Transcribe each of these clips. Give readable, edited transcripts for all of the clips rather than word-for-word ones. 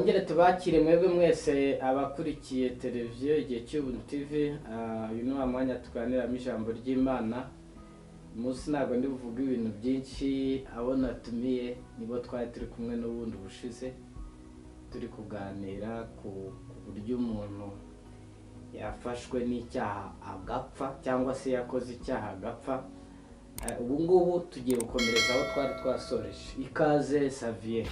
twongere tubakire mwebwe mwese abakurikiye televiziyo igihe cy'ubuntu TV. Uyu ni wa mwanya tuganiramo ijambo ry'Imana. Umunsi ntabwo ndi buvuga ibintu byinshi, abo natumiye nibo twari turi kumwe n'ubundi bushize, turi kuganira ku buryo umuntu yafashwe n'icyaha agapfa cyangwa se yakoze icyaha agapfa. Ubu ngubu tugiye gukomereza aho twari twasoreje. Ikaze Xavier,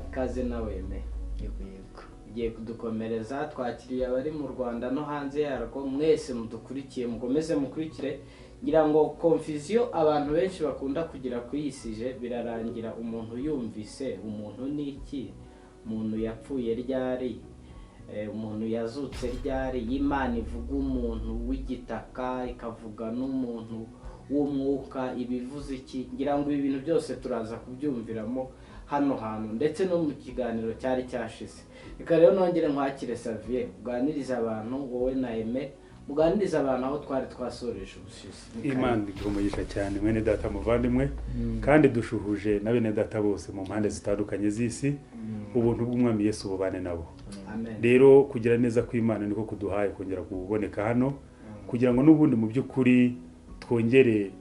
ikaze nawe me. Yego. Ugiye kudukomereza, twakiriye abari mu Rwanda no hanze yarwo, mwese mudukurikiye mukomeze mukurikire. Ngira ngo confusion abantu benshi bakunda kugira kuyisije birarangira umuntu yumvise umuntu niki, umuntu yapfuye ryari, umuntu yazutse ryari. Imana ivuga umuntu w'igitaka ikavuga n'umuntu w'umwuka, ibivuze iki? Ngira ngo ibi bintu byose turaza kubyumviramo hano hantu ndetse no mu kiganiro cyari cyashize. Reka rero nongere nkwakire Xavier, uganiriza abantu wowe na Aime, muganiriza abantu aho twari twasoreje ubushize. Imana igumugisha cyane mwene data muvandimwe, kandi dushuhuje na bene data bose mu mpande zitandukanye z'isi. Ubuntu bw'Umwami Yesu bubane nabo. Amen. Rero kugira neza kw'Imana niko kuduhaye kongera kuboneka hano kugira ngo n'ubundi mu by'ukuri twongere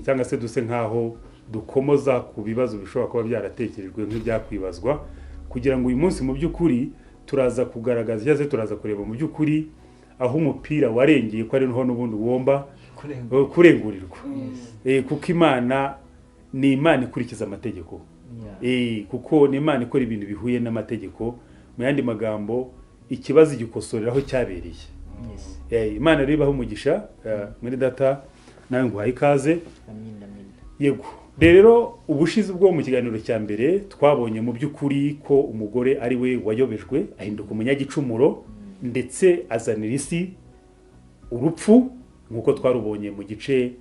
cyangwa se duse nkaho dukomoza ku bibazo bishobora kuba byaratekerejwe nk'ibyakwibazwa, kugira ngo uyu munsi mu by'ukuri turaza kugaragaza cyangwa se turaza kureba mu by'ukuri aho umupira warengeye ko ari noho n'ubundi womba kurengurirwa. Kuko Imana ni Imana ikurikiza amategeko. Kuko ni Imana ikora ibintu bihuye n'amategeko. Mu yandi magambo, ikibazo igikosorera aho cyabereye. Imana rero ibaho umugisha. Muri data nawe nguhaye ikaze. Yego. Rero ubushize bwo mu kiganiro cya mbere twabonye mu by'ukuri ko umugore ari we wayobejwe ahinduka umunyagicumuro ndetse azanira isi urupfu, nk'uko twarubonye mu gice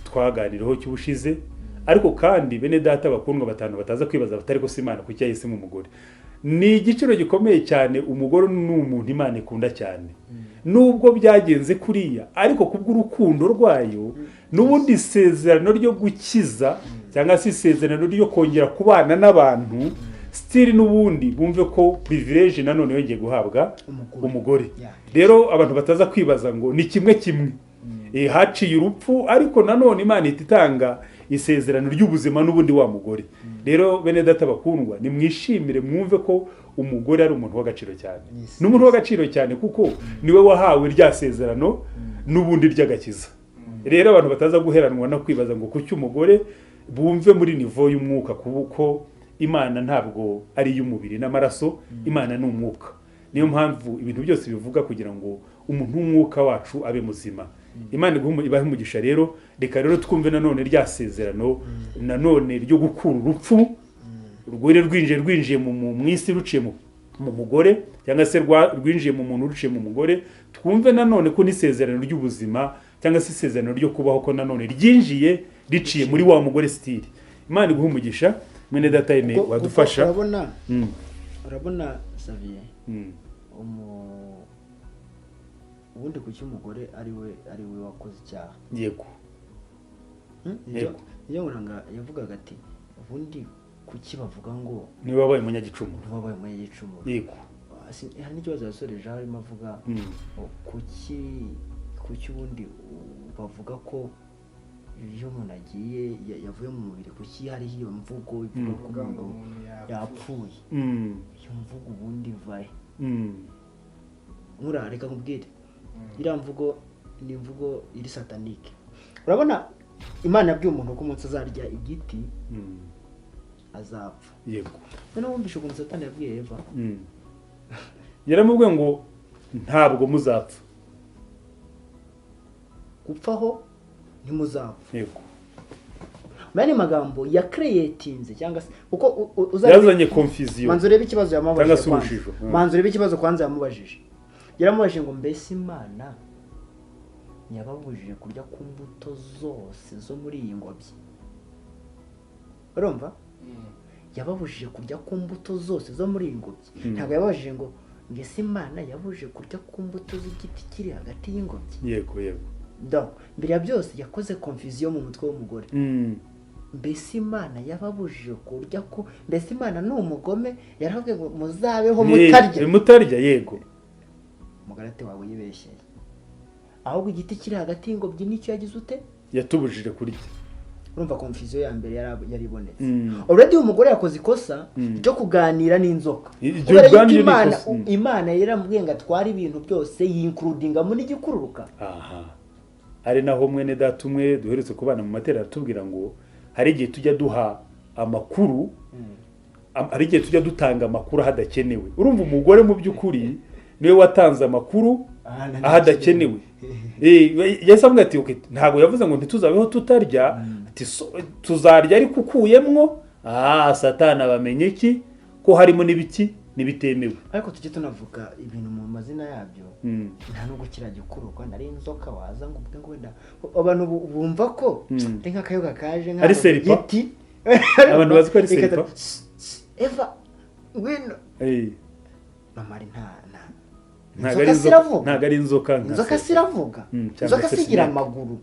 twaganiraho cy'ubushize. Ariko kandi bene data bakundwa batanu bataza kwibaza batari ko Imana kuki yahisemo umugore. Ni igiciro gikomeye cyane. Umugore ni umuntu Imana ikunda cyane, nubwo byagenze kuriya, ariko kubw'urukundo rwayo n'ubundi isezerano ryo gukiza cyangwa se isezerano ryo kongera kubana n'abantu, still n'ubundi bumve ko privilege nanone yongeye guhabwa umugore. Rero abantu bataza kwibaza ngo ni kimwe haciye urupfu, ariko nanone Imana itanga isezerano ry'ubuzima n'ubundi wa mugore. Rero bene data bakundwa, ni mwishimire mwumve ko umugore ari umuntu w'agaciro cyane. N'umuntu w'agaciro cyane kuko niwe wahawe rya sezerano n'ubundi ry'agakiza. Rero abantu bataza guheranwa no kwibaza ngo kuki umugore, bumve muri nivo y'umwuka kuko Imana ntabwo ari iy'umubiri n'amaraso, Imana ni umwuka. Niyo mpamvu ibintu byose bivuga kugira ngo umuntu w'umwuka wacu abe muzima. Imana ibahe umugisha. Rero reka rero twumve nanone rya sezerano nanone ryo gukura urupfu rwere rwinjiye mu isi ruciye mu mugore, cyangwa se rwinjiye mu muntu ruciye mu mugore. Twumve nanone ko n'isezerano ry'ubuzima cyangwa se isezerano ryo kubaho ko nanone ryinjiye riciye muri wa mugore stili. Imana iguhe umugisha. Mwene data Aime wadufasha. Urabona Xavier, ubundi kuki umugore ari we wakoze icyaha. Yego. Iyo uranga yavugaga ati ubundi kuki bavuga ngo ni wabaye umunyagicumuro. Yego. Hari n'ikibazo yasoreje harimo avuga kuki ubundi bavuga ko iyo umuntu agiye yavuye mu mubiri, kuki hari iyo mvugo ivuga ko umuntu yapfuye. Iyo mvugo ubundi vaye. Reka nkubwire, iriya mvugo ni imvugo iri satanike. Urabona Imana yabwiye umuntu ko umunsi azarya igiti azapfa. Yego. Noneho wumvishe ukuntu Satani yabwiye Eva. Yaramubwiye ngo ntabwo muzapfa. Gupfaho ntimuzapfa. Yego. Mani magambo ya creatinze cyangwa se uko yazanye confusion. Manzo rebe ikibazo yamubajije. Manzo rebe ikibazo kwanza yamubajije. Yaramubajije ngo mbese Imana yababujije kurya ku mbuto zose zo muri iyi ngobyi. Urumva? Yababujije kurya ku mbuto zose zo muri iyi ngobyi. Ntabwo yababajije ngo mbese Imana yabujije kurya ku mbuto z'igiti kiri hagati y'ingobyi. Yego. Donc mbere ya byose yakoze confusion mu mutwe w'umugore. mbese imana yababujije kurya ko mbese imana ni umugome yaravuga ngo muzabeho mutarya yego mugarate wawe yibeshyeye ahubwo igiti kiri hagati y'ingobyi nicyo yagize ute yatubujije kurya urumva confusion ya mbere yari ibonetse already umugore yakoze ikosa ryo kuganira n'inzoka imana yaramubwiye ngo atware ibintu byose yincludinga muri gikururuka ari naho mwene data umwe duherutse kubana mu matera atubwira ngo hari igihe tujya duha amakuru hari igihe tujya dutanga amakuru ahadakenewe urumva umugore mu by'ukuri niwe watanze amakuru ahadakenewe yahise avuga ati ntabwo yavuze ngo ntituzabeho tutarya tuzarya ariko ukuyemwo satani abamenye iki ko harimo n'ibiki n'ibitemewe ariko tujye tunavuga ibintu mu mazina yabyo nta nubwo kiriya gikururwa nari inzoka waza ngo ubwe ngo wenda abantu bumva ko ari nk'akayoga kaje nk'igiti abantu bazi ko ari seripa eva ngwino mamari ntago ari inzoka inzoka siravuga inzoka sigira amaguru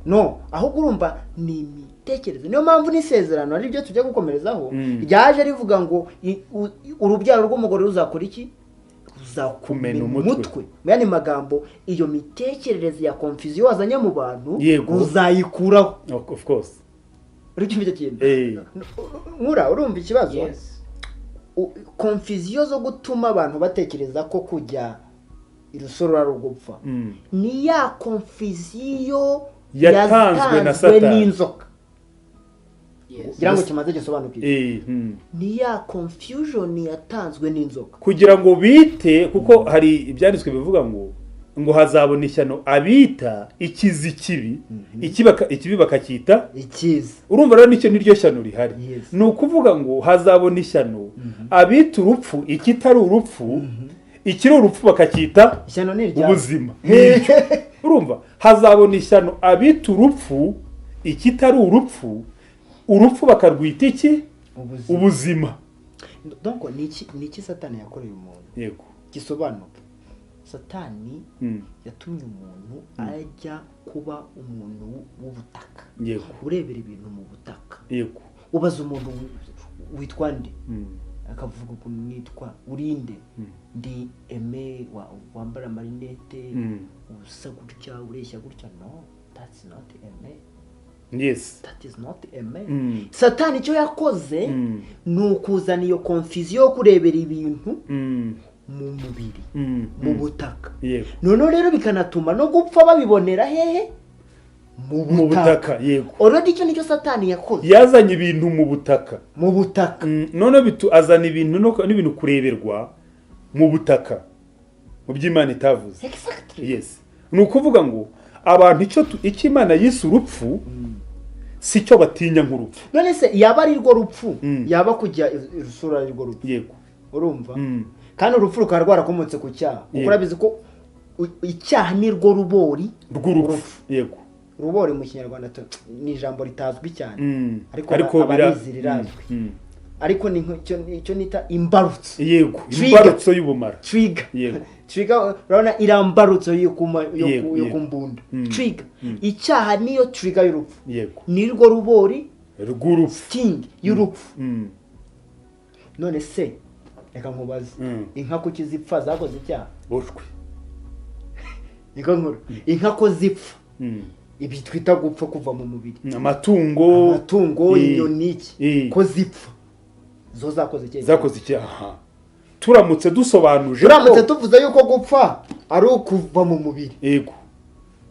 no ahubwo urumva ni imitekerereze niyo mpamvu n'isezerano ari byo tujya gukomerezaho ryaje rivuga ngo urubyaro rw'umugore ruzakora iki ruzakumena umutwe mu yandi magambo iyo mitekerereze ya confusion wazanye mu bantu uzayikuraho of course uricyo mfite kintu urumva ikibazo confusion zo gutuma abantu batekereza ko kujya irusoro ari ugupfa ni ya confusion yatanzwe na Satani n'inzoka kugira ngo kimaze gisobanukirwe ni ya confusion yatanzwe n'inzoka kugira ngo bite kuko hari ibyanditswe bivuga ngo hazabona ishyano abita ikizi kibi ikibi bakacyita ikizi urumva rero nicyo niryo shyano rihari ni ukuvuga ngo hazabona ishyano abita urupfu ikitari urupfu ikiri urupfu bakacyita ubuzima urumva hazabona ishyano abita urupfu ikitari urupfu bakarwita iki ubuzima donc niki Satani yakoreye umuntu yego gisobanuka Satani yatumye umuntu ajya kuba umuntu w'ubutaka yego urebera ibintu mu butaka yego ubaza umuntu witwa nde akavuga ukuntu nitwa urinde ndi eme wambara marinete usa gutya ureshya gutya no that's not eme yes that is not eme Satani icyo yakoze ni ukuzana iyo confusion yo kurebera ibintu mu mubiri mu butaka none rero bikanatuma no gupfa babibonera hehe mu butaka yego already icyo nicyo Satani yakoze yazanye ibintu mu butaka none azana ibintu n'ibintu kureberwa mu butaka mu by'Imana itavuze yes ni ukuvuga ngo abantu icyo Imana yise urupfu si cyo batinya nk'urupfu none se yaba ari rwo rupfu yaba kujya irusura ari rwo rupfu yego urumva kandi urupfu rukaba rwarakomotse ku cyaha kuko urabizi ko icyaha ni rwo rubori rw'urupfu yego rubori mu kinyarwanda ni ijambo ritazwi cyane ariko abarizi rirazwi ariko ni icyo nita imbarutso yego imbarutso y'ubumara trigger yego trigger urabona irambarutso yo kumbunda trigger icyaha niyo trigger y'urupfu yego ni rwo rubori rw'urupfu sting y'urupfu none se reka nkubaze inka kuki zipfa zakoze icyaha boshwe niko nkuru inka ko zipfa ibi twita gupfa kuva mu mubiri amatungo inyoni iki ko zipfa zo zakoze icyaha turamutse dusobanuje turamutse tuvuze yuko gupfa ari ukuva mu mubiri yego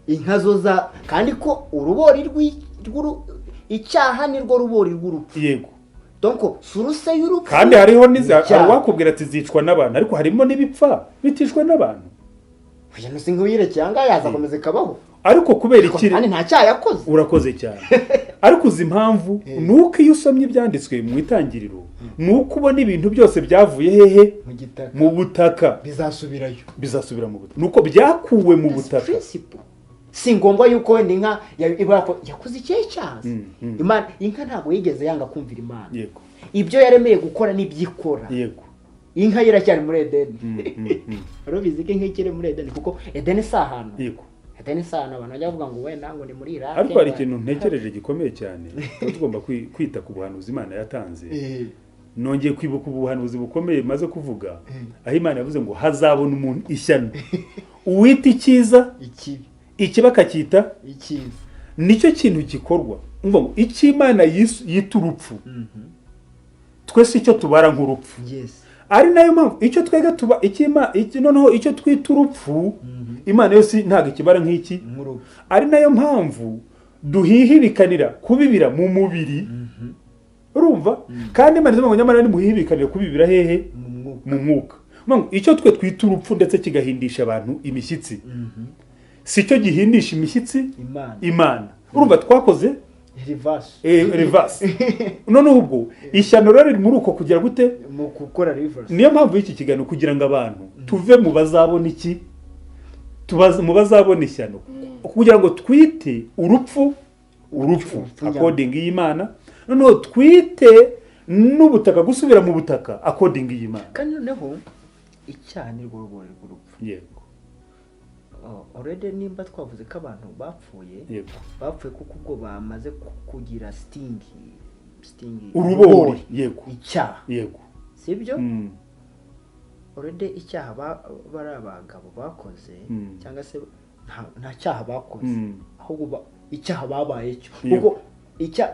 inka zo kandi ko urubori icyaha ni rwo rubori rw'urupfu yego donc suruse y'urupfu kandi hariho wakubwira ati zicwa n'abantu ariko harimo n'ibipfa bitishwe n'abantu uyu nusi nk'uyire cyanga yazakomeza kabaho ariko kubera ikiri kandi nta cyaha yakoze urakoze cyane ariko uzi impamvu nuko iyo usomye ibyanditswe mu itangiriro nuko ubona ibintu byose byavuye hehe mu butaka bizasubira mu butaka nuko byakuwe mu butaka si ngombwa yuko wenda inka yakoze ikihe cyaha Imana inka ntabwo yigeze yanga kumvira Imana yego ibyo yaremeye gukora n'ibyikora yego inka yiracyari muri Edeni urabizi ko inka ikiri muri Edeni kuko Edeni si ahantu yego atari isano abantu bajya bavuga ngo wenda ngo ni muri Iraq ariko hari ikintu ntekereje gikomeye cyane tuba tugomba kwita ku buhanuzi Imana yatanze. Nongeye kwibuka ubuhanuzi bukomeye maze kuvuga aho Imana yavuze ngo hazabona umuntu ishyano uwita icyiza ikibi akacyita icyiza. Nicyo kintu gikorwa ngo icyo Imana yita urupfu twese icyo tubara nk'urupfu, ari nayo mpamvu icyo twega tuba noneho icyo twita urupfu Imana yose ntabwo ikibara nk'iki, ari nayo mpamvu duhihirikanira kubibira mu mubiri. Urumva? Kandi Imana ivuga ngo nyamara nimuhihirikanira kubibira hehe? Mu mwuka. Icyo twe twita urupfu ndetse kigahindisha abantu imishyitsi, si cyo gihindisha imishyitsi Imana. Urumva twakoze reverse. Noneho ubwo ishyano rero muri uko kugira gute mu gukora reverse. Niyo mpamvu y'iki kiganiro kugira ngo abantu tuve mu bazabona iki, mu bazabona ishyano, kugira ngo twite urupfu according y'Imana, noneho twite n'ubutaka gusubira mu butaka according y'Imana. Kandi noneho icyaha ni rwo rwori rw'urupfu. Yego. Already nimba twavuze ko abantu bapfuye kuko ubwo bamaze kugira sting urubori. Yego. Icyaha. Yego. Sibyo? Already icyaha bari abagabo bakoze cyangwa se nta cyaha bakoze, ahubwo icyaha babaye cyo. Kuko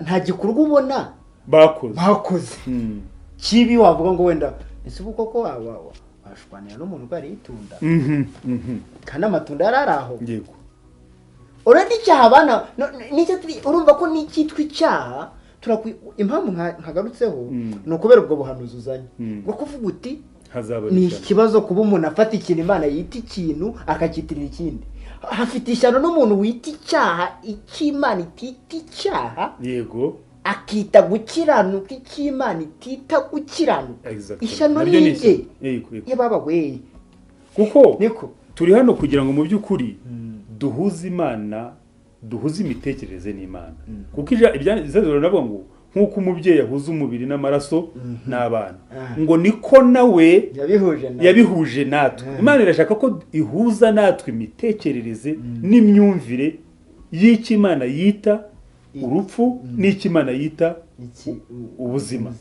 nta gikorwa ubona bakoze kibi wavuga ngo wenda ese uko ko washwanira n'umuntu bari itunda kandi amatunda yarari aho. Yego. Already icyaha bana nicyo urumva ko nikitwa icyaha impamvu nkagarutseho ni ukubera ubwo buhanuzi uzanye ngo kuvuga uti ni ikibazo kuba umuntu afata ikintu Imana yita ikintu akakitirira ikindi. Hafite ishyano n'umuntu wita icyaha icy'Imana itita icyaha. Yego. Akita gukiranuka icy'Imana itita gukiranuka. Ishyano n'ije yababa we kuko niko turi hano kugira ngo mu by'ukuri duhuze Imana, duhuze imitekerereze n'Imana. Kuko ibyanditswe nabo ngo nk'uko umubyeyi yahuza umubiri n'amaraso n'abana, ngo niko nawe yabihuje natwe. Imana irashaka ko ihuza natwe imitekerereze n'imyumvire y'icyo Imana yita urupfu n'icyo Imana yita ubuzima.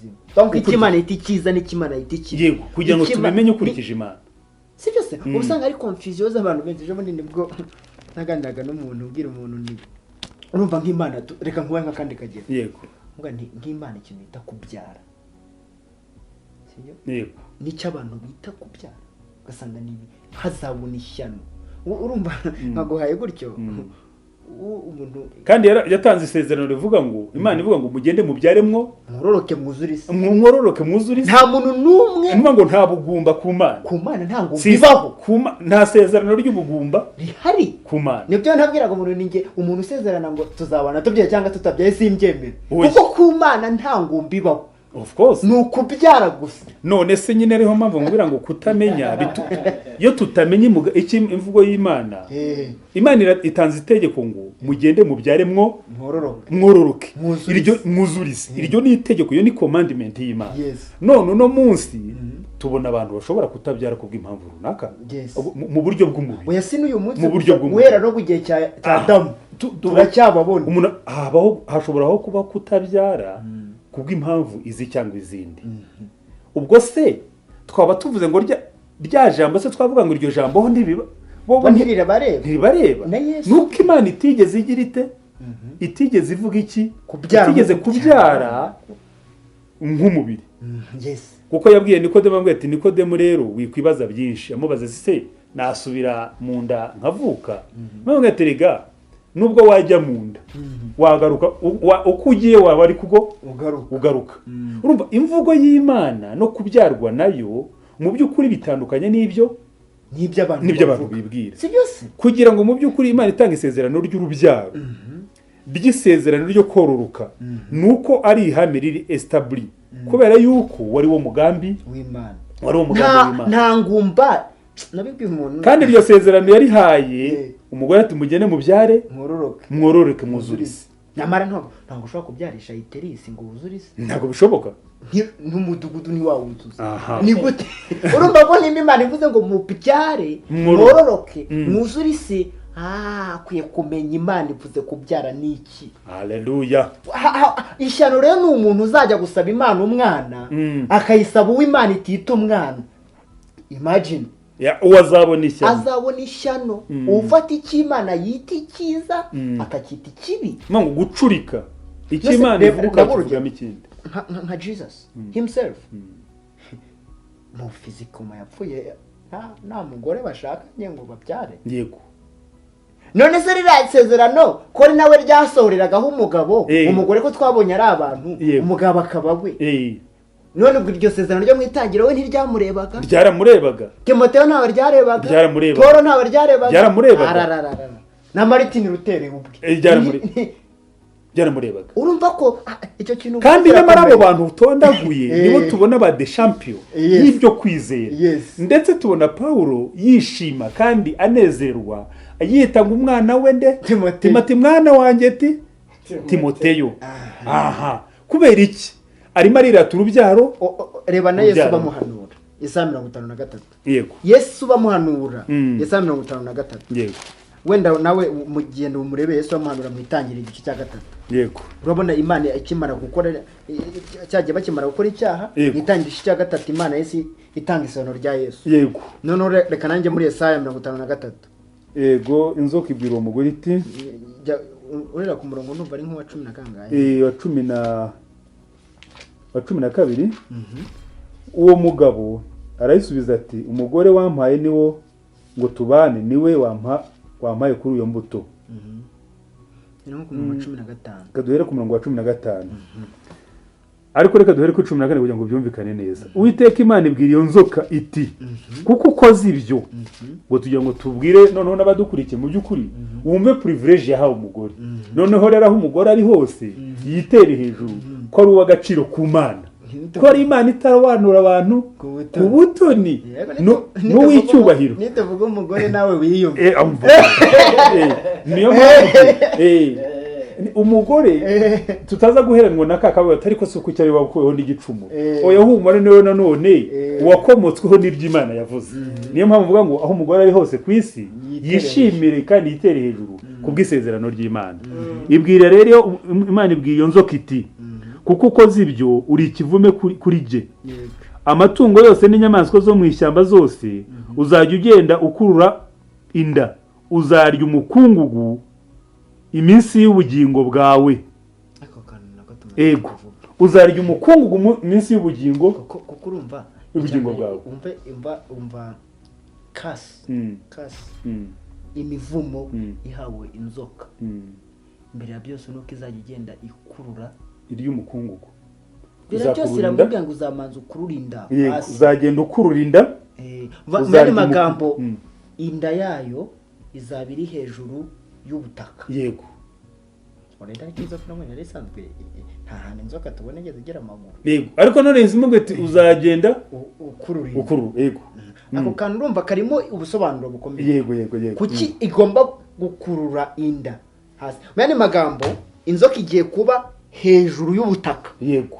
Icyo Imana yita icyiza n'icyo Imana yita ikibi. Yego, kugira ngo tubimenye ukurikije Imana. Si byose usanga ari confusion z'abantu benshi. Ejo bundi nibwo naganiraga n'umuntu ubwira umuntu ni urumva nk'Imana reka nkubaye nk'akandi kagera. Yego. Nk'Imana ikintu bita kubyara. Yego. Nicyo abantu bita kubyara. Ugasanga ni hazabona ishyano. Urumva nkaguhaye gutyo. Kandi yatanze isezerano rivuga ngo Imana ivuga ngo mugende mubyaremwo mwororoke mwuzurize. Mwororoke mwuzurize. Nta muntu numwe niba ngo nta bugumba ku Mana. Ku Mana nta ngumba bibaho. Nta sezerano ry'ubugumba rihari ku Mana. Nibyo ntabwiraga umuntu ninge umuntu usezerana ngo tuzabana tubyaye cyangwa tutabyaye simbyemera. Kuko ku Mana nta ngumba bibaho. Of course. Nukubyara gusa. None se nyine ariho mpamvu ngubira ngo kutamenya yo tutamenye imvugo y'Imana. Imana itanze itegeko ngo mugende mubyaremwo mwororoke. Iryo mwuzurize. Iryo ni itegeko, yo ni commandment y'Imana. None no munsi tubona abantu bashobora kutabyara kubw'impamvu runaka mu buryo bw'umubiri. Oya si n'uyu munsi mu buryo bw'umubiri. Guhera no kugiye cya Adamu turacyababona. Umuntu hashobora kuba kutabyara kubw'impamvu izi cyangwa izindi. Ubwo se twaba tuvuze ngo rya jambo se twavuga ngo iryo jambo ho ndibiba bo ntiribareba. Nuko Imana itigeze igira ite itigeze ivuga iki itigeze kubyara nk'umubiri. Kuko yabwiye Nikodemo ati Nikodemo rero wikwibaza byinshi, amubaza se nasubira mu nda nkavuka. None gatega nubwo wajya mu nda wagaruka uko ugiye waba ari kugo ugaruka. Urumva imvugo y'Imana no kubyarwa nayo mu by'ukuri bitandukanye n'iby'abantu bibwira. Si byose kugira ngo mu by'ukuri Imana itanga isezerano ry'urubyaro ry'isezerano ryo kororoka nuko ari ihame riri establi kubera yuko wari wo mugambi w'Imana. Nta ngumba nabibwiye umuntu. Kandi iryo sezerano yarihaye umugore ati mugende mubyare mwororoke mwuzurize. Nyamara ntabwo ushobora kubyarisha iterisi ngo wuzurize. Ntabwo bishoboka. N'umudugudu ni wawuzuza. Ni gute? Urumva ko nimba Imana ivuze ngo mubyare mwororoke mwuzurize, akwiye kumenya Imana ivuze kubyara n'iki. Haleluya. Ishyano rero ni umuntu uzajya gusaba Imana umwana akayisaba uw'Imana itita umwana. Imagine uwo azabona ishyano ufata icyo Imana yita icyiza akacyita ikibi. Ngo gucurika icyo Imana ivuga kivugamo ikindi. Nka Jesus himself mu fizikoma yapfuye nta mugore bashakanye ngo babyare. Yego. None se ririya sezerano ko ari nawe ryasohoreragaho umugabo umugore ko twabonye ari abantu umugabo akaba we. None ubwo iryo sezerano ryo mu itangiriro we ntiryamurebaga. Ryaramurebaga. Timoteyo ntawe ryarebaga. Ryaramurebaga. Paulo ntawe ryarebaga. Ryaramurebaga. Na Martin Luther ubwe. Byaramurebaga. Urumva ko icyo kintu kandi nyamara abo bantu utondaguye nibo tubona ba de champion y'ibyo kwizera. Ndetse tubona Paulo yishima kandi anezerwa yita ngo umwana we nde Timote mwana wanjye Timoteyo. Aha kubera iki arimo arirata urubyaro. Reba na Yesu bamuhanura Yesaya 53. Yego. Yesu bamuhanura Yesaya 53. Yego. Wenda nawe mugende umurebe Yesu bamuhanura mu itangiriro igice cya 3. Yego. Urabona Imana ikimara gukora cyagiye bakimara gukora icyaha itangiriro igice cya 3 Imana Yesu itanga isano rya Yesu. Yego. None reka nanjye muri Yesaya 53. Yego inzoka ibwira umugore iti urera ku murongo numva ari nk'uwa 10 na kangahe wa 12. Uwo mugabo arayisubiza ati umugore wampaye niwo ngo tubane niwe wampaye kuri uyo mbuto. Ni ku murongo 15. Kaduhere ku murongo wa 15. Ariko reka duhere ku 14 kugira ngo byumvikane neza. Uwiteka Imana ibwira iyo nzoka iti kuko ukoze ibyo ngo tugira ngo tubwire noneho n'abadukurikiye mu by'ukuri wumve privilege yahawe umugore. Noneho rero aho umugore ari hose yitere hejuru ko ari uw'agaciro ku Mana. Ko ari Imana itarobanura abantu ku butoni n'uw'icyubahiro. Nitavuga umugore nawe wiyumve. Niyo mpamvu umugore tutaza guheranwa na kakabo atari ko suko cyari bakuyeho n'igicumuro. Oya humure niwe nanone wakomotsweho n'iby'Imana yavuze. Niyo mpamvu uvuga ngo aho umugore ari hose ku isi yishimire kandi yitere hejuru kubw'isezerano ry'Imana. Ibwira rero Imana ibwiye iyo nzoka iti kuko ukoze ibyo uri ikivume kuri je. Amatungo yose n'inyamaswa zo mu ishyamba zose uzajya ugenda ukurura inda uzarya umukungugu iminsi y'ubugingo bwawe. Ego uzarya umukungugu iminsi y'ubugingo kuko urumva ubugingo bwawe. Umva kasi imivumo ihawe inzoka mbere ya byose nuko izajya igenda ikurura iry'umukungugu. Bira byose iramubwira ngo uzamanza ukururinda hasi. Uzagenda ukururinda. Muri magambo inda yayo izaba iri hejuru y'ubutaka. Yego. Orenda kizo fnomwe yari sanzwe nta hantu inzoka tubone ngeze gira amaguru. Yego. Ariko none izimubwe ati uzagenda ukururinda. Ukuru. Yego. Ako kantu urumva karimo ubusobanuro bukomeye. Yego. Kuki igomba gukurura inda hasi. Muri magambo inzoka igiye kuba hejuru y'ubutaka. Yego.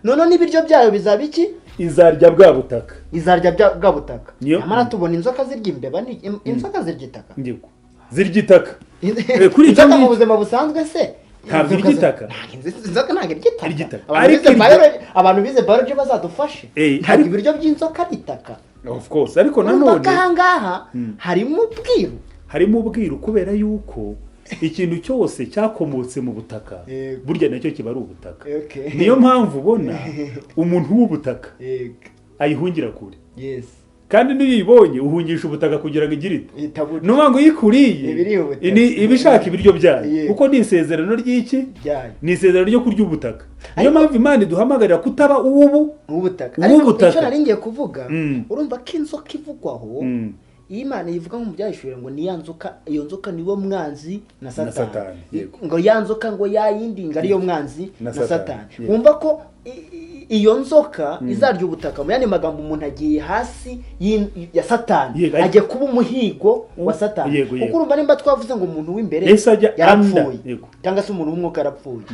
None n'ibiryo byayo bizaba iki? Izarya bwa butaka. Izarya bwa butaka. Amara tubona inzoka zirya imbeba ni inzoka zirya itaka. Yego. Zirya itaka. Kuri icyo mu buzima busanzwe se ntabwo irya itaka. Inzoka ntabwo irya itaka. Abantu bize biology bazadufashe. Ntabwo ibiryo by'inzoka ari itaka. Of course. Ariko nanone ahangaha harimo ubwiru kubera yuko ikintu cyose cyakomotse mu butaka burya nacyo kiba ari ubutaka. Niyo mpamvu ubona umuntu w'ubutaka ayihungira kure. Kandi niyo uyibonye uhungisha ubutaka kugira ngo igire ite. Nuba ngo yikuriye ibishaka ibiryo byayo kuko ni isezerano ry'iki? Ni isezerano ryo kurya ubutaka. Niyo mpamvu Imana iduhamagarira kutaba ubutaka. Ariko icyo nari ngiye kuvuga urumva ko inzoka ivugwaho Imana ivuga mu byayishuye ngo ni yanzoka iyo nzoka niwo mwanzi na Satani. Ngo yanzoka ngo yayindi ngari yo mwanzi na Satani. Wumva ko iyo nzoka izarya ubutaka mu yandi magambo umuntu agiye hasi ya Satani agiye kuba umuhigo wa Satani. Kuko urumva nimba twavuze ngo umuntu w'imbere yarapfuye cyangwa se umuntu w'umwuka yarapfuye.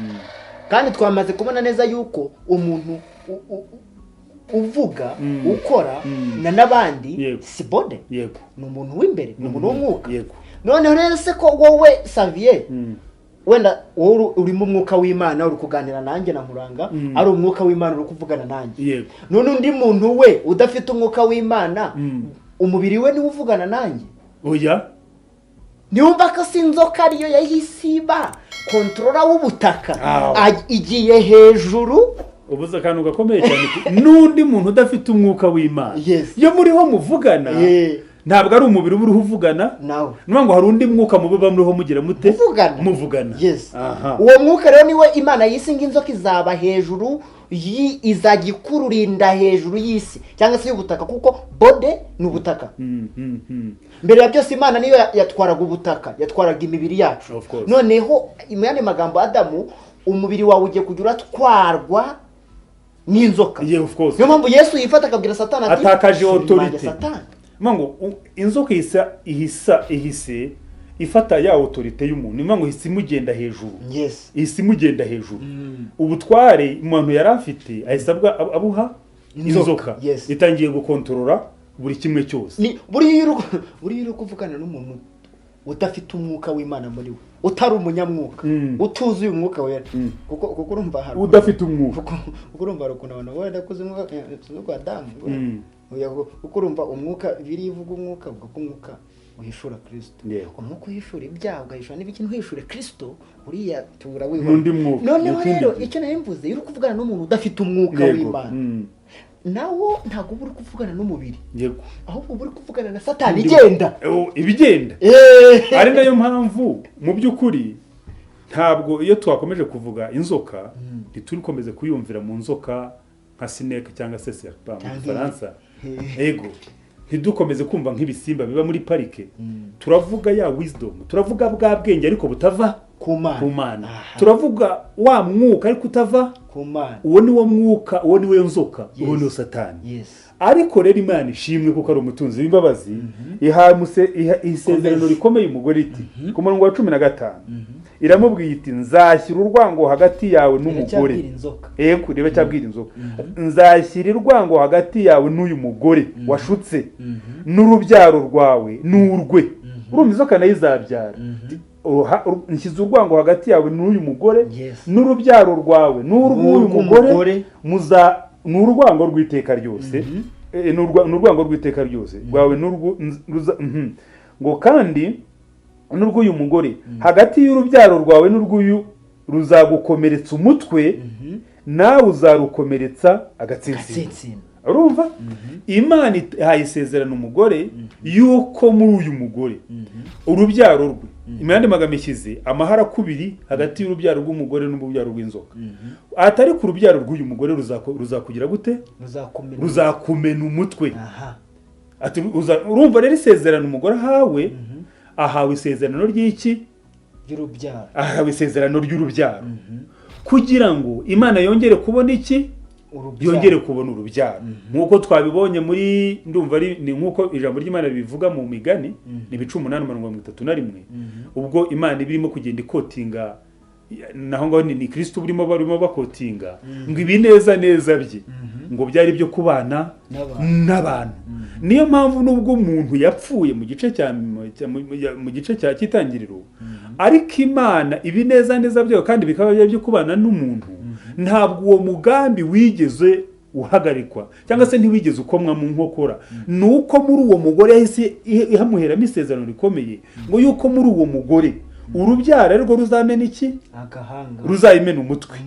Kandi twamaze kubona neza yuko umuntu uvuga ukora na nabandi si bode. Ni umuntu w'imbere, ni umuntu w'umwuka. noneho rero se ko wowe Xavier wenda wowe urimo umwuka w'Imana uri kuganira nanjye na Nkuranga ari umwuka w'Imana uri kuvugana nanjye, yego, none undi muntu we udafite umwuka w'Imana umubiri we niwe uvugana nanjye, oya niwumva ko si inzoka ariyo yahisiba kontrola w'ubutaka igiye hejuru. ubuze akantu gakomeye cyane n'undi muntu udafite umwuka w'Imana iyo muriho muvugana ntabwo ari umubiri uba uriho uvugana nawe, niyo ngo hari undi mwuka mubi uba muriho mugira mute muvugana. uwo mwuka rero niwe Imana yisinga inzoka izaba hejuru izajya ikururinda hejuru y'isi cyangwa se y'ubutaka, kuko bode ni ubutaka. Mbere ya byose Imana niyo yatwaraga ubutaka, yatwaraga imibiri yacu. Noneho mu yandi magambo Adamu, umubiri wawe ugiye kujya uratwarwa n'inzoka. Niyo mpamvu Yesu yifata akabwira Satani ati atakaje autorite. Mango inzoka ihise ifata ya autorite y'umuntu, mango ihise imugenda hejuru. Ihise imugenda hejuru. Ubutware umuntu yari afite ahesabwa abuha inzoka. Itangiye gukontorora buri kimwe cyose. Buri uri kuvugana n'umuntu udafite umwuka w'Imana muri we, utari umunyamwuka, utuzuye umwuka wera, kuko urumva hari udafite umwuka, kuko urumva rukundo abantu wenda kuze umwuka Adamu, kuko urumva umwuka birivuga umwuka ubwo umwuka uhishura Kristo, umwuka uhishura ibyaha ugahishura n'ibikintu uhishura Kristo, uriya tubura n'undi mwuka. Noneho rero icyo nari mvuze, uri kuvugana n'umuntu udafite umwuka w'Imana nawo ntabwo uri kuvugana n'umubiri, yego, ahubwo uri kuvugana na Satani igenda ibigenda. Ari nayo mpamvu mu by'ukuri ntabwo iyo twakomeje kuvuga inzoka ntiturikomeze kuyumvira mu nzoka nka snake cyangwa se serpent mu Faransa, yego, ntidukomeze kumva nk'ibisimba biba muri parike. Turavuga ya wisdom, turavuga bwa bwenge ariko butava ku Mana, turavuga wa mwuka ariko utava ku Mana. Uwo ni wo mwuka, uwo ni we nzoka, uwo ni Satani. Ariko rero Imana ishimwe kuko ari umutunzi w'imbabazi, isezerano rikomeye umugore iti ku murongo wa 15 iramubwiye iti nzashyira urwango hagati yawe n'umugore. Yego, reba cyabwira inzoka, nzashyira urwango hagati yawe n'uyu mugore washutse n'urubyaro rwawe n'urwe. Urumva inzoka nayo izabyara. Nshyize urwango hagati yawe n'uyu mugore n'urubyaro rwawe n'urw'uyu mugore n'urwango rw'iteka ryose, n'urwango rw'iteka ryose rwawe ngo kandi n'urw'uyu mugore hagati y'urubyaro rwawe n'urw'uyu ruzagukomeretsa umutwe, nawe uzarukomeretsa agatsinsino. Urumva Imana ihaye isezerano umugore yuko muri uyu mugore urubyaro rwe, imyandi magamishize amahara kubiri hagati y'urubyaro rw'umugore n'urubyaro rw'inzoka, atari ku rubyaro rw'uyu mugore ruzakugira gute, ruzakumena umutwe. Ati urumva rero isezerano umugore ahawe isezerano ry'iki, ry'urubyaro, ahawe isezerano ry'urubyaro kugira ngo Imana yongere kubona iki, yongere kubona urubyaro. Nkuko twabibonye muri ndumva ni nkuko ijambo ry'Imana bivuga mu migani ni 18:31, ubwo Imana ibirimo kugenda ikotinga naho ngo ni Kristo barimo bakotinga ngo ibineza bye ngo byari byo kubana n'abantu. Niyo mpamvu nubwo umuntu yapfuye mu gice cya kitangiriro, ariko Imana ibineza byo kandi bikaba byo kubana n'umuntu, ntabwo uwo mugambi wigeze uhagarikwa cyangwa se ntiwigeze ukomwa mu nkokora. Nuko muri uwo mugore yahise ihamuheramo isezerano rikomeye ngo yuko muri uwo mugore urubyaro rwo ruzamena iki, ruzayimena umutwe,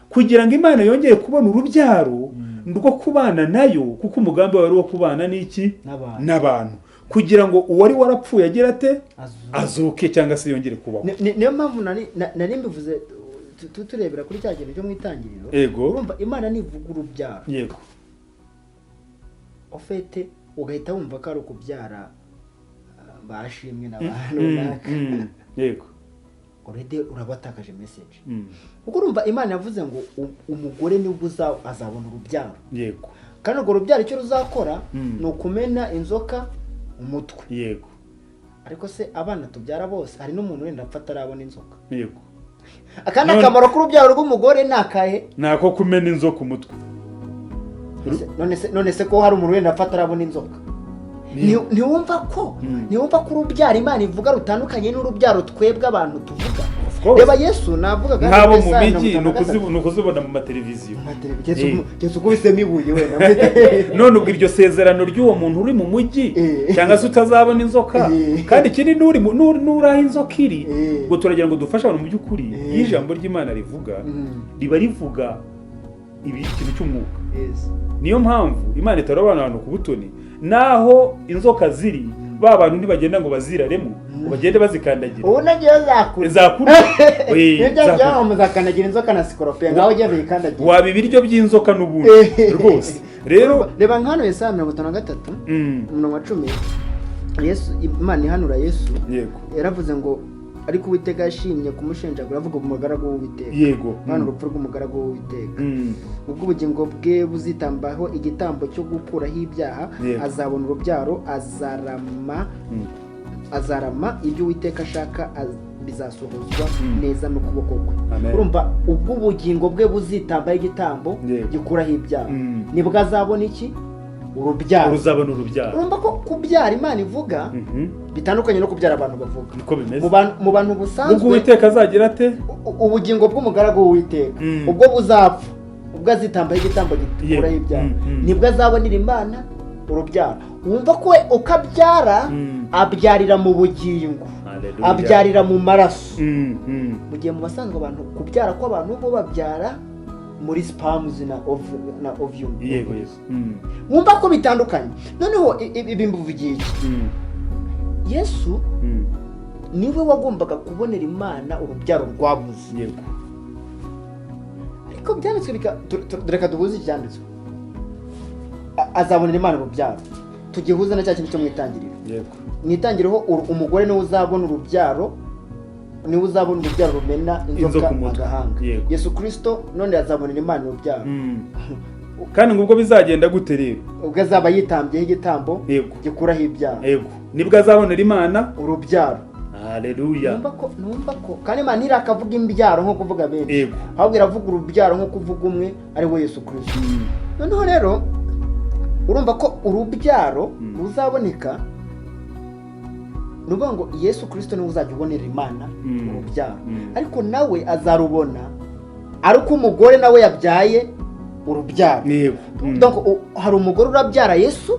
kugira ngo Imana yongere kubona urubyaro rwo kubana nayo, kuko umugambi wari wo kubana n'iki, n'abantu, kugira ngo uwari warapfuye agira ate, azuke cyangwa se yongere kubaho. Niyo mpamvu nari mbivuze turebera kuri cya kintu cyo mu itangiriro. Urumva Imana nivuga urubyaro, yego, ofete ugahita wumva ko ari ukubyara bashimwe n'abantu runaka, yego, already urabatakaje message. Kuko urumva Imana yavuze ngo umugore nibwo azabona urubyaro, yego, kandi urwo rubyaro icyo ruzakora ni ukumena inzoka umutwe, yego. Ariko se abana tubyara bose hari n'umuntu wenda apfa atarabona inzoka, yego. Akandi akamaro k'urubyaro rw'umugore nakahe, nako kumena inzoka umutwe. None se ko hari umuntu wenda apfa atarabona inzoka, ntiwumva ko urubyaro Imana ivuga rutandukanye n'urubyaro twebwe abantu tuvuga. Reba Yesu navugaga nk'abo mu mijyi ni ukuzibona mu mateleviziyo Yesu ukubisemo ibuye we none ubwo iryo sezerano ry'uwo muntu uri mu mujyi cyangwa se utazabona inzoka kandi ikindi n'uraho inzoka iri ngo turagira ngo dufashe abantu mu by'ukuri iyo ijambo ry'Imana rivuga riba rivuga ikintu cy'umwuka. Niyo mpamvu Imana itarobanura abantu ku butoni naho inzoka ziri ba bantu ntibagenda ngo baziraremo ngo bagende bazikandagira ubu nagiye zakura nibyo muzakandagira inzoka na scorpion ngaho ugenda uyikandagira waba ibiryo by'inzoka n'ubundi rwose. Rero reba nkano Yesaya 53 umurongo wa 10 Yesu Imana ihanura Yesu yaravuze ngo ariko Uwiteka yashimye kumushenjagura avuga mu mugaragu w'Uwiteka yego hano urupfu rw'umugaragu w'Uwiteka ubwo ubugingo bwe buzitambaho igitambo cyo gukuraho ibyaha azabona urubyaro azarama ibyo Uwiteka ashaka bizasohozwa neza n'ukuboko kwe. Urumva ubwo ubugingo bwe buzitambaho igitambo gikuraho ibyaha nibwo azabona iki urubyaro uzabona urubyaro. Urumva ko kubyara Imana ivuga bitandukanye no kubyara abantu bavuga niko bimeze mu bantu busanzwe. ubwo Uwiteka azagira ate ubugingo bw'umugaragu w'Uwiteka ubwo buzapfa ubwo azitambaho igitambo gikuraho ibyaha nibwo azabonera Imana urubyaro. Wumva ko ukabyara abyarira mu bugingo abyarira mu maraso mu gihe mu basanzwe abantu kubyara ko abantu bo babyara muri spams na ovum. Yego wumva ko bitandukanye. Noneho ibi mvugiye iki Yesu niwe wagombaga kubonera Imana urubyaro rwabuze. Yego ariko byanditswe reka duhuze icyanditswe azabonera Imana urubyaro tugihuza na cya kintu cyo mwitangiriro. Yego mwitangiriho umugore niwe uzabona urubyaro rumena inzoka mu gahanga. Yesu Kristo none azabonera Imana urubyaro kandi ngubwo bizagenda gute rero ubwo azaba yitambyeho igitambo gikuraho ibyaha nibwo azabonera Imana urubyaro. Haleluya. Numva ko kandi Imana irakavuga imbyaro nko kuvuga benshi ahubwo iravuga urubyaro nko kuvuga umwe ari we Yesu Kristo. Noneho rero urumva ko urubyaro ruzaboneka nuvuga ngo Yesu Kristo niwe uzajya ubonera Imana urubyaro ariko nawe azarubona ariko umugore nawe yabyaye urubyaro. Donc hari umugore urabyara Yesu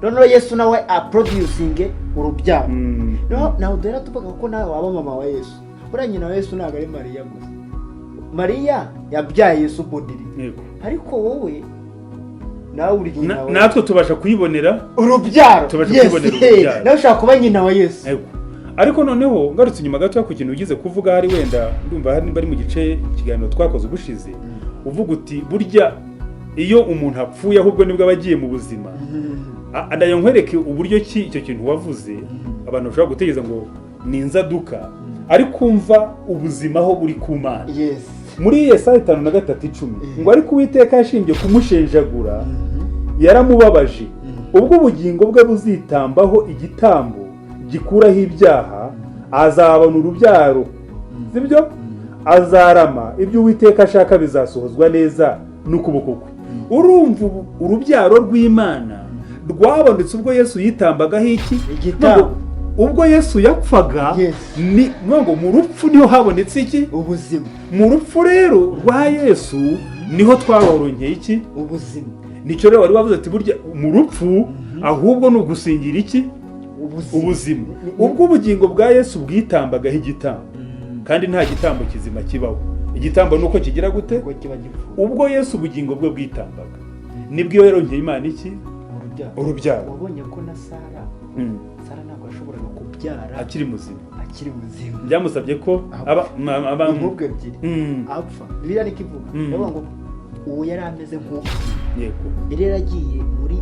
noneho Yesu nawe aproducing urubyaro. Naho dera tuvuga ko nawe waba mama wa Yesu uriya nyina wa Yesu ntabwo ari Mariya gusa. Mariya yabyaye Yesu bodiri ariko wowe nawe uri nyina wa natwe tubasha kuyibonera urubyaro. Nawe ushaka kuba nyina wa Yesu. Ariko noneho ngarutse inyuma gato ku kintu ugize kuvuga hari wenda ndumva hari bari mu gice kiganiro twakoze ubushize uvuga uti burya iyo umuntu apfuye ahubwo nibwo abagiye mu buzima. Ndayo nkwereke uburyo ki icyo kintu wavuze abantu bashobora gutegereza ngo ni inzaduka ariko umva ubuzima aho buri ku Mana. Muri Yesaya 53:10 ngo ariko Uwiteka yashimbye kumushenjagura yaramubabaje ubwo ubugingo bwe buzitambaho igitambo gikuraho ibyaha azabona urubyaro sibyo azarama ibyo Uwiteka ashaka bizasohozwa neza n'ukuboko kwe. Urumva urubyaro rw'Imana rwabonetse ubwo Yesu yitambagaho iki ubwo Yesu yapfaga ni ngo mu rupfu niho habonetse iki ubuzima. Mu rupfu rero rwa Yesu niho twaronkeye iki ubuzima. Nicyo rero wari wavuze ati burya mu rupfu ahubwo no gusingira iki ubuzima. Ubwo ubugingo bwa Yesu bwitambagaho igitambo kandi nta gitambo kizima kibaho. Igitambo nuko kigira gute ubwo Yesu ubugingo bwe bwitambaga nibwo yarongeye Imana iki urubyaro. Wabonye ko na Sara ntabwo yashoboraga kubyara akiri muzima byamusabye ko aba inkubwe ebyiri apfa. Biriya niko ivuga ndavuga ngo uwo yari ameze nk'uko yari yaragiye muri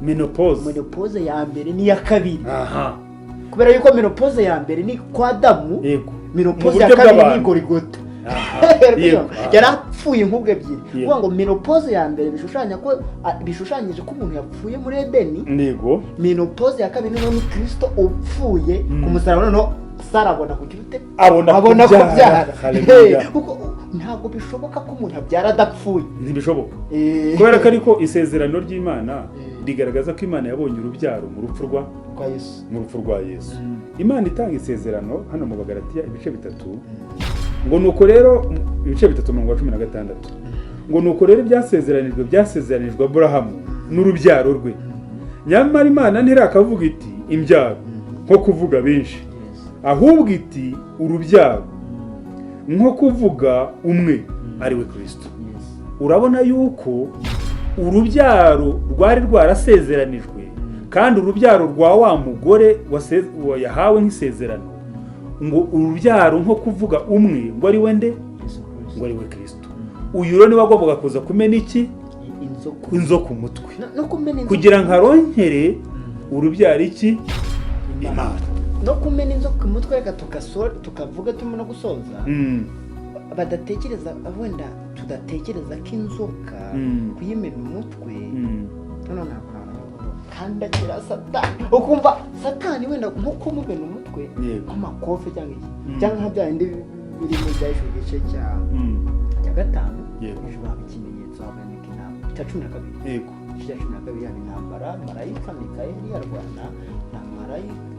menopause ya mbere n'iya kabiri. Kubera yuko menopause ya mbere ni kwa Adamu menopause ya kabiri ni Golgotha. Yarapfuye inkubwe ebyiri kuvuga ngo menopause ya mbere bishushanyije ko umuntu yapfuye muri Edeni. Menopause ya kabiri ni Kristo upfuye ku musaraba noneho Sara abona kugira ute abona kubyara. Ntabwo bishoboka ko umuntu abyara adapfuye. Ntibishoboka kubera ko ariko isezerano ry'Imana rigaragaza ko Imana yabonye urubyaro mu rupfu rwa Yesu. Imana itanga isezerano hano mu Bagalatiya ibice 3 ngo nuko rero ibice 3:16 ngo nuko rero byasezeranijwe Aburahamu n'urubyaro rwe. Nyamara Imana ntirakavuga iti imbyaro nko kuvuga benshi, ahubwo iti urubyaro nko kuvuga umwe ari we Kristo. Urabona yuko urubyaro rwari rwarasezeranijwe, kandi urubyaro rwa wa mugore yahawe nk'isezerano, ngo urubyaro nko kuvuga umwe ngo ari we nde, ngo ari we Kristo. Uyu rero niwe agombaga kuza kumena iki, inzoka ku mutwe, kugira ngo aronkere urubyaro iki, Imana. No kumena inzoka ku mutwe, reka tukavuga turimo no gusoza, badatekereza wenda tudatekereza ko inzoka kuyimena umutwe kandi akira Satani, ukumva Satani wenda nko kumubena umutwe nk'amakofe cyangwa nka bya bindi biri mu byahishwe igice cya 5 hejuru haba ikimenyetso, haboneka intambara cya 12 cya 12 yaba intambara, marayika Mikayeli arwana na marayika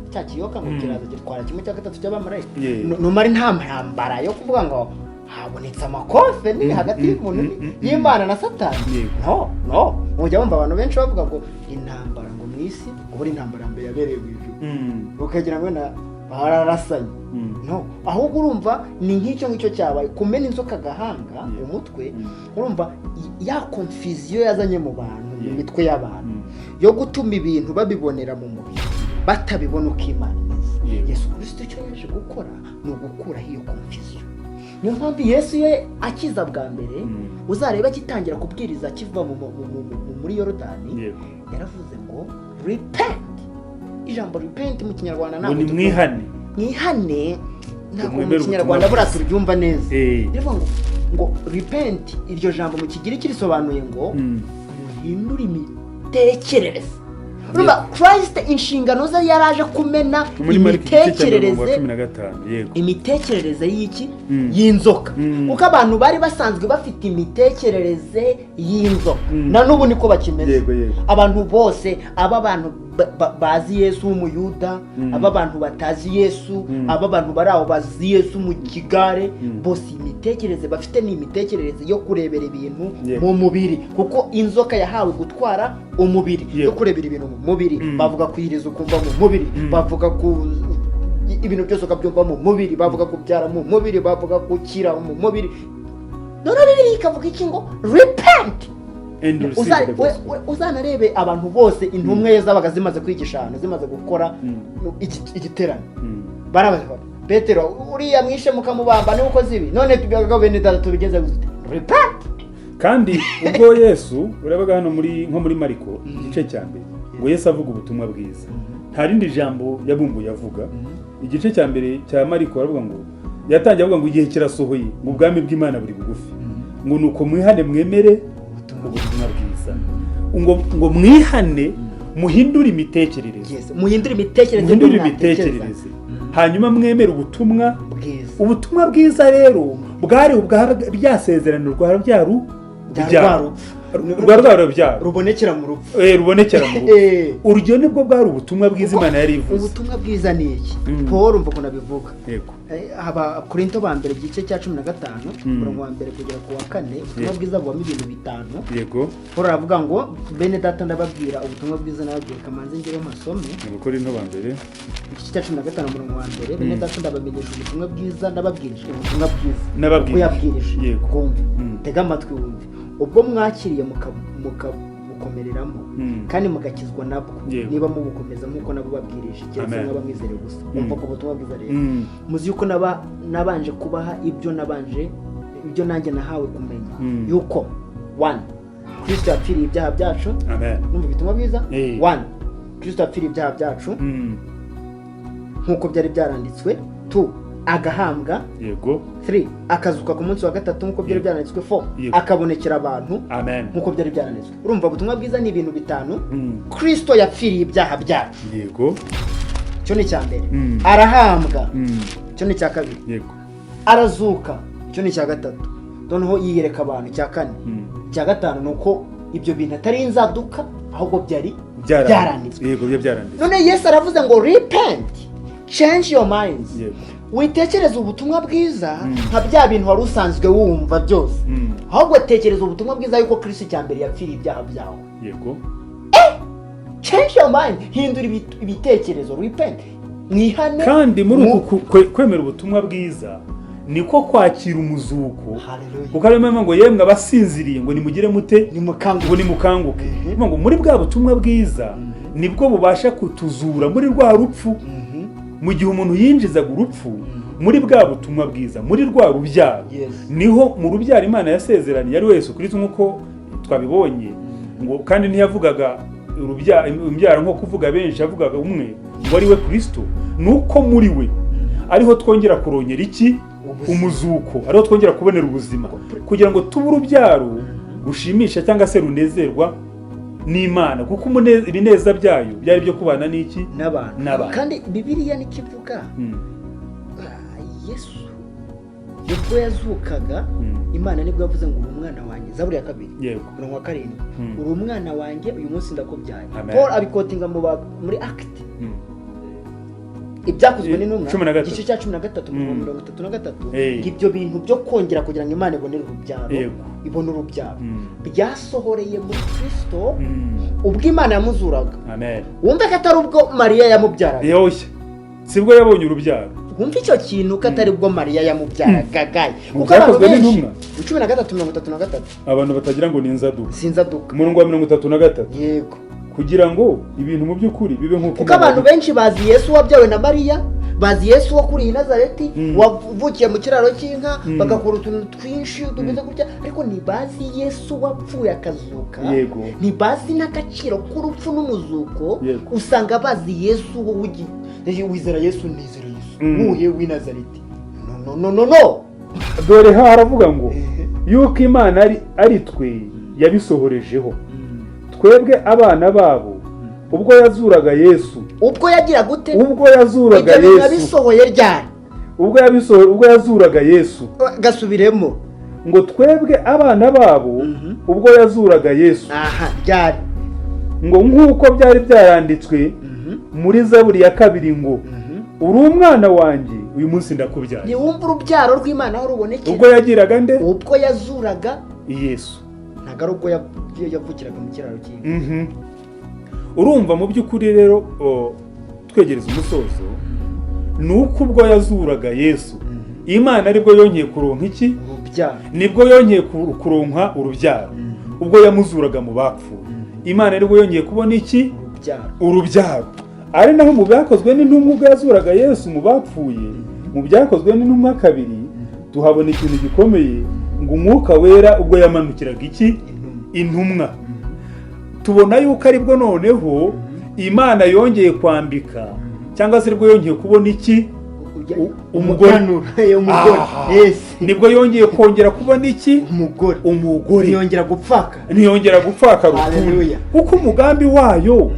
cya kiyoka ngo kiraza gitwara kimwe cya 3 cy'abamarayika. Numara nta ntambara yo kuvuga ngo habonetse amakofe ni hagati y'umuntu y'Imana na Satani. No mujya bumva abantu benshi bavuga ngo intambara ngo mu isi uburi intambara mbere yabereye mu ijuru, ukagira ngo na bararasanye. No, ahubwo urumva ni nk'icyo cyabaye kumena inzoka gahanga umutwe. Urumva ya confusion yazanye mu bantu, mu mitwe y'abantu, yo gutuma ibintu babibonera mu mubiri batabibona uko Imana imeze. Yesu Kristo icyo yaje gukora ni ugukuraho iyo confusion. Niyo mpamvu Yesu ye akiza bwa mbere, uzareba akitangira kubwiriza akiva muri Yorodani, yaravuze ngo repent. Ijambo repent mu Kinyarwanda ntabwo ni mwihane, ntabwo mu Kinyarwanda bura turyumva neza. Rero ngo repent, iryo jambo mu Kigiriki risobanuye ngo muhindure imitekerereze. Urumva Christ inshingano ze yaraje kumena imitekerereze y'iki, y'inzoka. Kuko abantu bari basanzwe bafite imitekerereze y'inzoka, na n'ubu niko bakimeze. Abantu bose, aba bantu bazi Yesu w'umuyuda, aba bantu batazi Yesu, aba bantu bari aho bazi Yesu mu kigare, bose imitekerereze bafite ni imitekerereze yo kurebera ibintu mu mubiri, kuko inzoka yahawe gutwara umubiri, yo kurebera ibintu mu mubiri. Bavuga kwiriza ukumva mu mubiri, bavuga ku ibintu byose ukabyumva mu mubiri, bavuga kubyara mu mubiri, bavuga gukira mu mubiri. None rero ikavuga iki ngo repent. Uzanarebe abantu bose intumwe zabaga zimaze kwigisha ahantu, zimaze gukora igiterane, barabaza Petero uriya mwishe mukamubamba ni uko zibi, none tubigaga bene data tubigenza gute? Repent. Kandi ubwo Yesu urabaga hano nko muri Mariko igice cya mbere, ngo Yesu avuga ubutumwa bwiza, nta rindi jambo yabumbuye avuga. Igice cya mbere cya Mariko aravuga ngo yatangiye avuga ngo igihe kirasohoye, mu bwami bw'Imana buri bugufi, ngo nuko mwihane mwemere ubutumwa bwiza, ngo mwihane muhindure imitekerereze, muhindure imitekerereze, hanyuma mwemere ubutumwa bwiza. Rero bwari ryasezerano rubonekera mu rupfu. Urugero nibwo bwari ubutumwa bwiza Imana yari ivuze. Ubutumwa bwiza ni iki? Paul umva ko nabivuga. Haba Korinto ba mbere igice cya 15 umurongo wa mbere kugera ku wa 4, ubutumwa bwiza bwamo ibintu 5. Paul aravuga ngo bene data ndababwira ubutumwa bwiza nababwira, kamanze ngire masome mu Korinto ba mbere igice cya 15 umurongo wa mbere, bene data ndabamenyesha ubutumwa bwiza ndababwirije, ubutumwa bwiza nababwirije. Kumva tega amatwi wumve, ubwo mwakiriye mukabukomereramo kandi mugakizwa nabwo, niba mubukomeza nk'uko nabo babwirije, cyangwa mwaba mwizere gusa. Umva ko ubutumwa bwiza rero muzi yuko nabanje kubaha ibyo nanjye nahawe kumenya, yuko 1 Kristo yapfiriye ibyaha byacu. Numva ubutumwa bwiza. 1 Kristo yapfiriye ibyaha byacu nk'uko byari byaranditswe. 2 agahambwa. 3 akazuka ku munsi wa gatatu nk'uko byari byaranditswe. 4 akabonekera abantu nk'uko byari byaranditswe. Urumva ubutumwa bwiza ni ibintu 5. Kristo yapfiriye ibyaha byacu, cyo ni cya mbere. Arahambwa, cyo ni cya kabiri. Arazuka, cyo ni cya gatatu. Noneho yiyereka abantu, cya 4. Cya 5 nuko ibyo bintu atari inzaduka, ahubwo byari byaranditswe. Yego, byaranditswe. None Yesu aravuze ngo repent, change your minds. Witekereza ubutumwa bwiza nka bya bintu wari usanzwe wumva byose, ahubwo tekereza ubutumwa bwiza yuko Kristo cya mbere yapfiriye ibyaha byawe. Yego. Change your mind, hindura ibitekerezo, repent, mwihane. Kandi muri uku kwemera ubutumwa bwiza niko kwakira umuzuko. Kuko ari mpamvu ngo yemwe abasinziriye ngo nimugire mute, nimukanguke. Ngo muri bwa butumwa bwiza nibwo bubasha kutuzura muri rwa rupfu. Mu gihe umuntu yinjizaga urupfu muri bwa butumwa bwiza, muri rwa rubyaro, niho mu rubyaro Imana yasezeranye yari Yesu Kristo nk'uko twabibonye. Ngo kandi ntiyavugaga urubyaro nko kuvuga benshi, yavugaga umwe ngo ari we Kristo. Nuko muri we ariho twongera kurongera iki? Umuzuko. Ariho twongera kubonera ubuzima, kugira ngo tube urubyaro rushimisha cyangwa se runezerwa n'Imana, kuko ibineza byayo byari byo kubana n'iki? N'abantu. Kandi Bibiliya nikivuga Yesu ubwo yazukaga, Imana nibwo yavuze ngo uri umwana wanjye. Zaburi ya 2 umurongo wa 7, uri umwana wanjye uyu munsi ndakubyaye. Paul abikotinga muri Act ibyakozwe n'intumwa igice cya 13 mu 33 ngibyo bintu byo kongera kugira ngo Imana ibonere urubyaro, ibone urubyaro byasohoreye muri Kristo ubwo Imana yamuzuraga. Amen. Wumve ko atari ubwo Mariya yamubyaraga. Yoshye sibwo yabonye urubyaro. Wumve icyo kintu ko atari ubwo Mariya yamubyaraga gaye. Kuko abantu benshi 13:33 abantu batagira ngo ni inzaduka. Sinzaduka. Umurongo wa 33. Yego. Kugira ngo ibintu mu by'ukuri bibe nk'uko kuko abantu benshi bazi Yesu wabyawe na Mariya, bazi Yesu wakuriye i Nazareti, wavukiye mu kiraro cy'inka, bagakora utuntu twinshi tumeze gutya, ariko ntibazi Yesu wapfuye akazuka. Ntibazi n'agaciro k'urupfu n'umuzuko. Usanga bazi Yesu wizera Yesu, nizera Yesu uye w'i Nazareti. No. Dore haravuga ngo yuko Imana ari twe yabisohorejeho, twebwe abana babo, ubwo yazuraga Yesu. Ubwo yagira gute? Ubwo yazuraga Yesu. Ibyo yabisohoye ryari? Ubwo yazuraga Yesu. Gasubiremo. Ngo twebwe abana babo, ubwo yazuraga Yesu. Ryari? Ngo nk'uko byari byaranditswe muri Zaburi ya 2 ngo uri umwana wanjye uyu munsi ndakubyaye. Ni wumva urubyaro rw'Imana aho rubonekera. Ubwo yagiraga nde? Ubwo yazuraga Yesu. Ntabwo ubwo yavukiraga mu kiraro cy'inka. Urumva mu by'ukuri rero twegereza umusozo, nuko ubwo yazuraga Yesu Imana aribwo yongeye kuronka iki? Urubyaro. Nibwo yongeye kuronka urubyaro. Ubwo yamuzuraga mu bapfu, Imana aribwo yongeye kubona iki? Urubyaro. Ari naho mu byakozwe n'intumwa ubwo yazuraga Yesu mu bapfuye, mu byakozwe n'intumwa 2 tuhabona ikintu gikomeye ngo Umwuka Wera ubwo yamanukiraga iki? Intumwa. Tubona yuko aribwo noneho Imana yongeye kwambika cyangwa se aribwo yongeye kubona iki? Umugore. Nibwo yongeye kongera kubona iki? Umugore. Ntiyongera gupfaka rukundo. Kuko umugambi wayo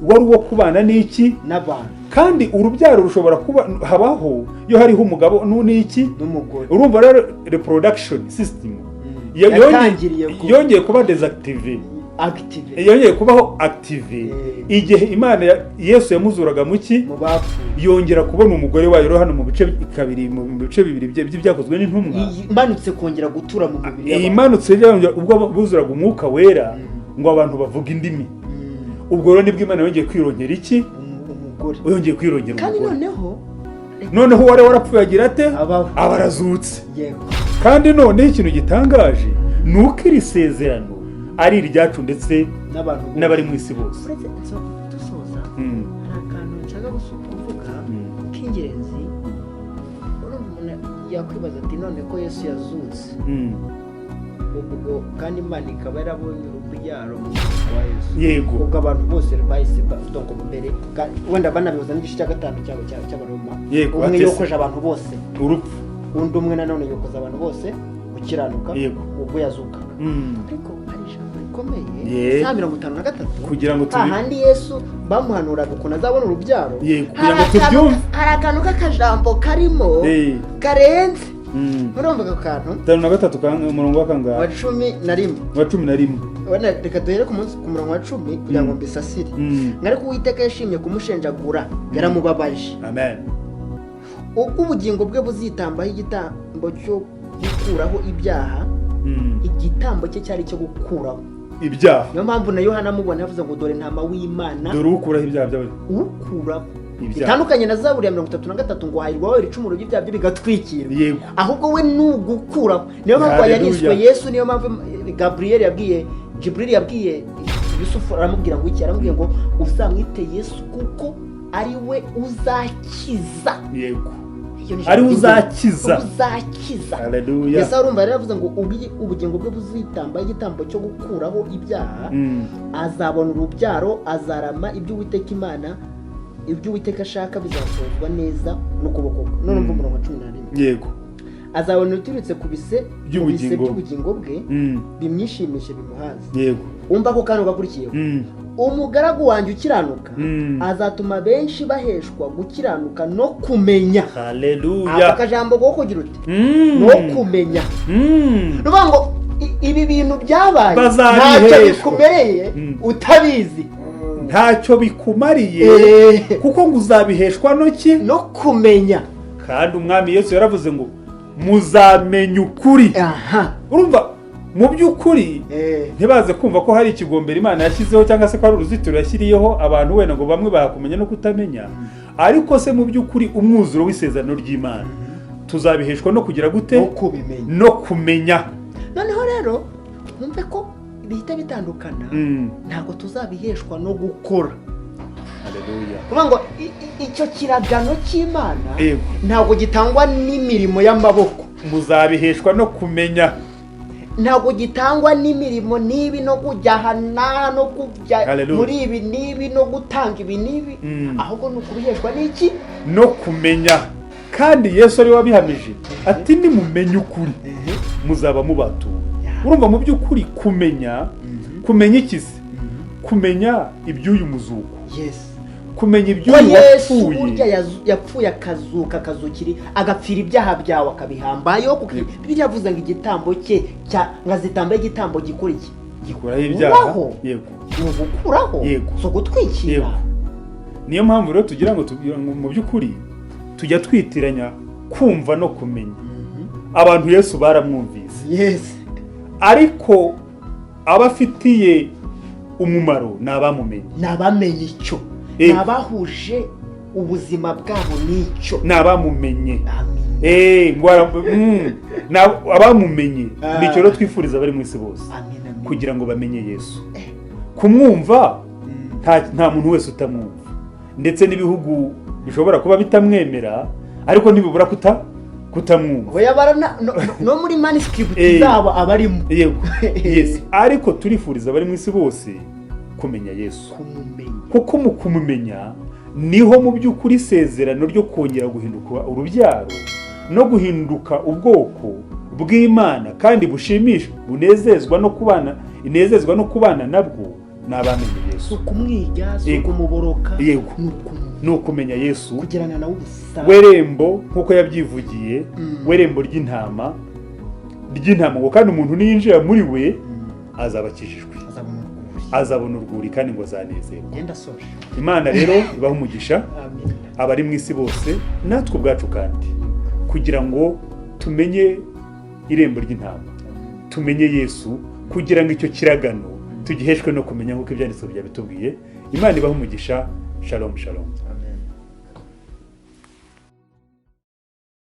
wari uwo kubana n'iki? N'abantu. Kandi urubyaro rushobora kuba habaho iyo hariho umugabo n'iki? N'umugore. Urumva rero reproduction system yongeye kuba desactive. Yongeye kubaho active. Igihe Imana Yesu yamuzuraga mu ki? Mu bapfu. Yongera kubona umugore wayo hano mu bice 2 mu bice 2 by'ibyakozwe n'intumwa. Imanutse kongera gutura mu mubiri y'abantu. Imanutse ubwo buzuraga Umwuka Wera ngo abantu bavuga indimi. Ubwo rero nibwo Imana yongeye kwirongera iki? Umugore. Yongeye kwirongera umugore. Kandi noneho wari warapfuye agira ate? Abarazutse. Yego. Kandi noneho ikintu gitangaje nuko iri sezerano ari iryacu ndetse n'abari mu isi bose. Dusoza hari akantu nshaka kuvuga k'ingenzi. Yakwibaza ati none ko Yesu yazutse, ubwo kandi Imana ikaba yarabonye urubyaro mu wa Yesu. Yego. Ubwo abantu bose bahise bavuga ngo mbere wenda banabibaza n'igice cya 5 cy'Abaroma. Umwe yokoje abantu bose urupfu, undi umwe nanone yokoza abantu bose ukiranuka ubwo yazuka. Ariko hari ijambo rikomeye saa 53 kugira ngo ahandi Yesu bamuhanuraga ukuntu azabona urubyaro. Kugira ngo tubyumve hari akantu k'akajambo karimo karenze murumva ako kantu 5:3 umurongo wa kangahe? wa 11 wa 11. wana reka duhere ku murongo wa 10 kugira ngo mbisasire. Ngari ko Uwiteka yashimye kumushenjagura yaramubabaje. Amen. Ubwo ubugingo bwe buzitambaho igitambo cyo gukuraho ibyaha, igitambo cye cyari cyo gukuraho ibyaha. Niyo mpamvu na Yohana amubona yavuze ngo dore ntama w'Imana, dore ukuraho ibyaha byawe. ukuraho bitandukanye na Zaburi ya 33 ngo hahirwa wowe ibicumuro by'ibyaha bye bigatwikira. Yego. Ahubwo we nugukuraho. Niyo mpamvu yariswe Yesu, niyo mpamvu Jibril yabwiye Yusufu, aramubwira ngo iki, aramubwira ngo uzamwite Yesu kuko ari we uzakiza. Yego. Ari uzakiza. Haleluya. Yesu arumva yari yavuze ngo ubugingo bwe buzitamba igitambo cyo gukuraho ibyaha, azabona urubyaro, azarama ibyo Uwiteka Imana, ibyo Uwiteka ashaka bizasozwa neza n'ukuboko kwe. None umva umurongo wa 11. Yego. Azabona uturutse ku bise by'ubugingo bwe, bimwishimishe bimuhaze. Yego. Umva ko kantu gakurikiyeho. Umugaragu wanjye ukiranuka azatuma benshi baheshwa gukiranuka no kumenya. Haleluya. Aka kajambo ko kugira uti no kumenya. Nuvuga ngo ibi bintu byabaye ntacyo bikumereye utabizi, ntacyo bikumariye, kuko ngo uzabiheshwa no kumenya. Kandi umwami Yesu yaravuze ngo muzamenya ukuri. Urumva mu by'ukuri ntibaze kumva ko hari ikigombero Imana yashyizeho cyangwa se ko ari uruzitiro yashyiriyeho abantu wenda ngo bamwe bakumenya no kutamenya, ariko se mu by'ukuri umwuzuro w'isezerano ry'Imana tuzabiheshwa no kugira gute? No kumenya. Noneho rero mwumve ko bihita bitandukana. Ntabwo tuzabiheshwa no gukora. Haleluya. Kuvuga ngo icyo kiragano cy'Imana ntabwo gitangwa n'imirimo y'amaboko. Muzabiheshwa no kumenya. Ntabwo gitangwa n'imirimo nibi no kujyahana no kujya muri ibi nibi no gutanga ibi nibi, ahubwo ni ukubiheshwa n'iki? No kumenya. Kandi Yesu ari wabihamije ati nimumenye ukuri muzaba mubatuye. Urumva mu by'ukuri kumenya ikisi, kumenya iby'uyu muzuko. Kumenya iby'uyu wapfuye. Burya yapfuye akazuka, akazukiri agapfira ibyaha byawe akabihambayo, kuko Bibiliya yavuze ngo igitambo cye ngazitambaye igitambo gikora iki? Gikuraho ibyaha. Yego. Gukuraho. So gutwikira. Niyo mpamvu rero tugira ngo mu by'ukuri tujya twitiranya kumva no kumenya. Abantu Yesu baramwumvise. Ariko abafitiye umumaro nabamumenye. Nabamenye icyo. Nabahuje ubuzima bwabo n'icyo. Nabamumenye. Abamumenye nicyo rero twifuriza bari mu isi bose, kugira ngo bamenye Yesu. Kumwumva nta muntu wese utamwumva, ndetse n'ibihugu bishobora kuba bitamwemera ariko ntibibura kutamwumva. No muri manuscript zabo abarimo. Yego. Ariko turifuriza bari mu isi bose kumenya Yesu. Kuko mu kumumenya niho mu by'ukuri isezerano ryo kongera guhinduka urubyaro no guhinduka ubwoko bw'Imana kandi bushimisha bunezezwa no kubana nabwo n'abamenye Yesu. Kumwiga, kumuboroka. Yego. No kumenya Yesu kugirana nawe ubusabane. Werembo nkuko yabyivugiye, werembo ry'intama ngo kandi umuntu niyinjira muri we azabakijijwe, azabona urwuri kandi ngo azanezerwa. Imana rero ibaho umugisha abari mu isi bose natwe ubwacu kandi, kugira ngo tumenye irembo ry'intama, tumenye Yesu, kugira ngo icyo kiragano tugiheshwe no kumenya nk'uko ibyanditswe byabitubwiye. Imana ibaho umugisha. Shalom.